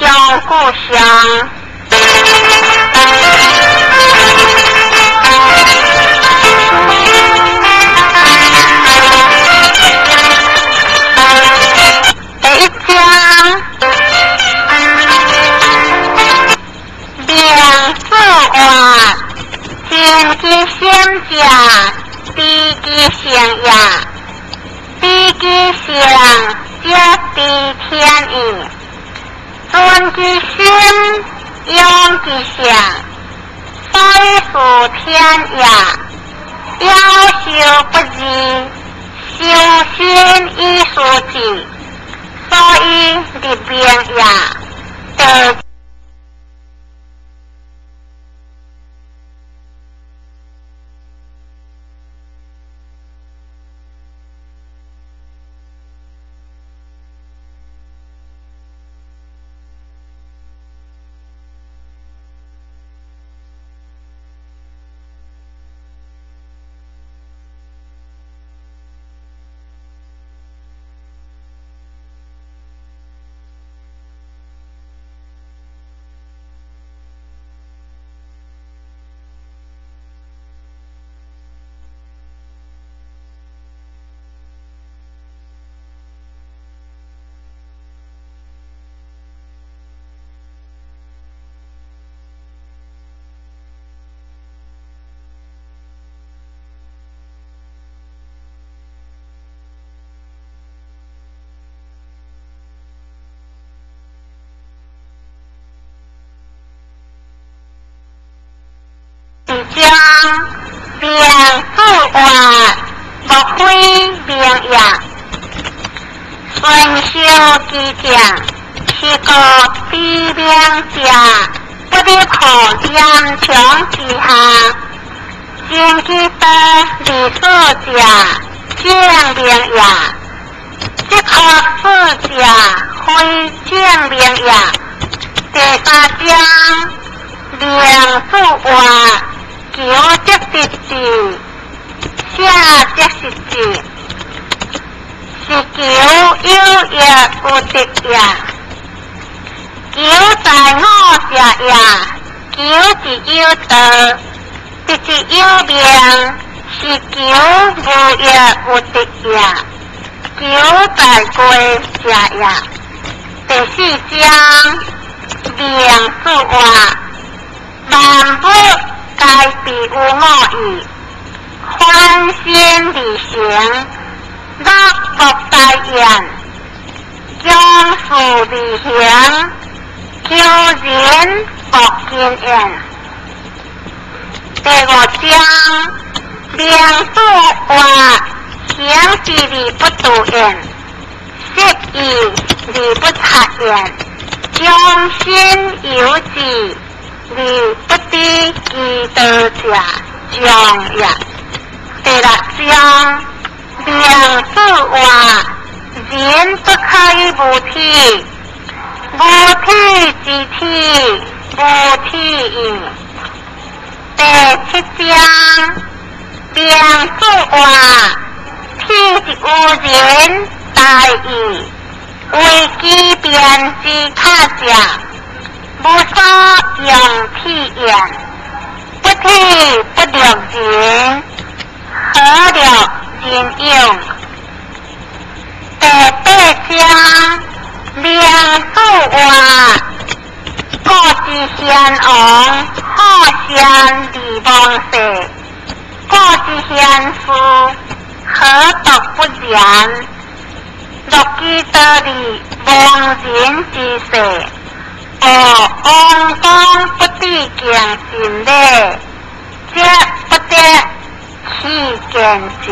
乡故乡。第一章，两字话，先记先讲，第记先呀，第记先接第天意，尊记心，用记想，非属天呀，要修不易，修心亦属己。所以里边呀，的将两字话不会变样，顺修记讲，是个必良家，不得可将强其下，经记得理事家将变样，即可事家会将变样。第三章两字话。九即是字，下即是字，是九有也有的呀。九在我下呀，九是有德，即是有名，是九无也有的呀。九在归下呀。第四章两字话，万不该别无我意，欢欣离行，乐福大言，将富离行，救人福见言。第五章两字话，行之理不度言，识义理不察言，将心有志。你不得记得家将呀。第六章两字话，人不可以无体，无体之体，无体义。第七章两字话，体之无人大义，为机变之他家。不说用体言，不体不了人，何了人用？第八章两字话，各自先王，好先离王世，各自先父，何独不然？若记得离王人之世。安公不得见心的，这不得去见之，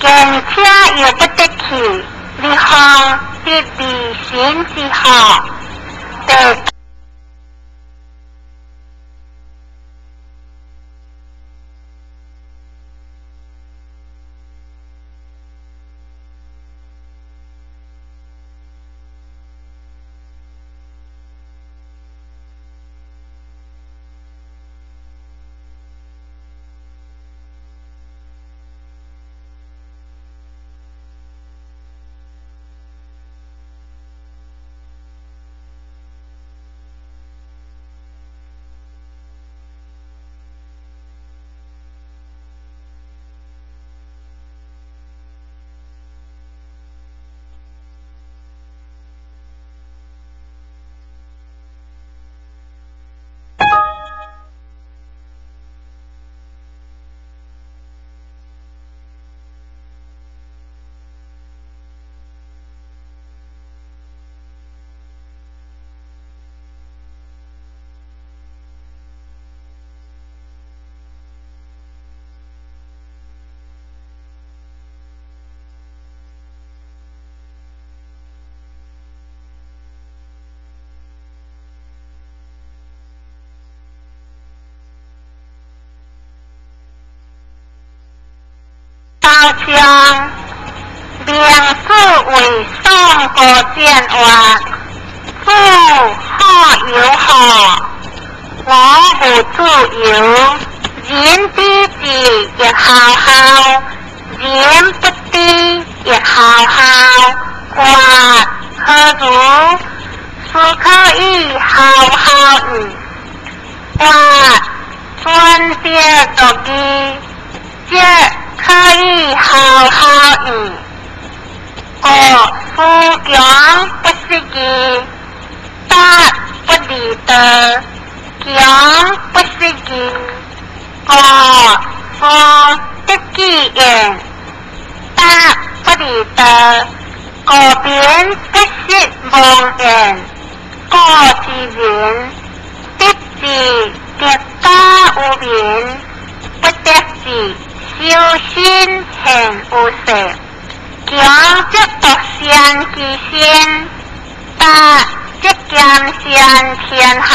见车又不得去，离行的离心之好的。将名字为宋国建话，父好友好，我无自由，人知字亦好好，人不知亦好好，话何如是可以好好话专别作义，这可以好好我夫强不识义，达不离德，强不识义，我夫得己言，达不离德，个别不识妄言，个之言，得字叠加无言，不得字修心行无色。强则独善其身，达则兼善天下。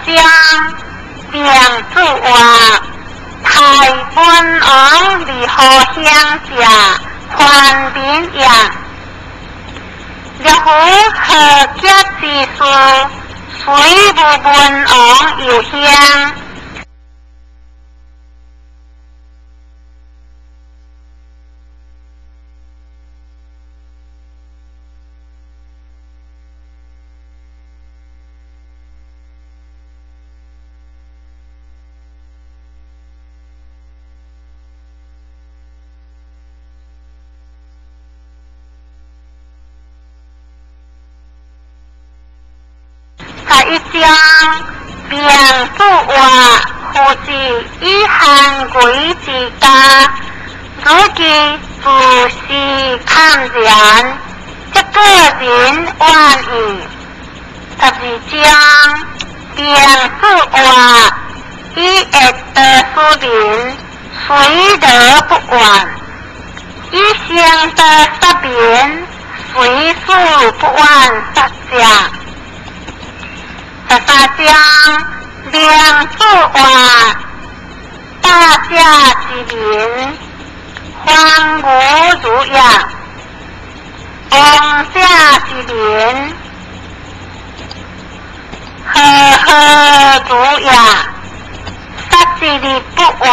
将两字话，台湾昂离河乡下环边样，若乎何家之事，水无文昂有香。一将两字话，或是以汉鬼之家，如今自是看然，这个人万语，特是将两字话以一得书人，谁得不完？以相得十变，谁数不完十家？十三将两字话，大家之民，荒芜如样；王家之民，和和如样。杀之力不完，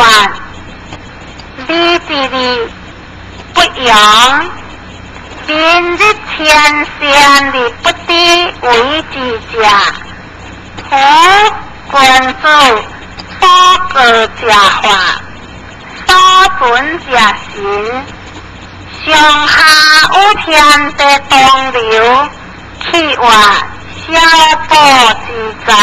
利之力不扬，连日天仙力不敌为之家。夫君主所各家法，所准家行，上下有天地同流，气化消波之在。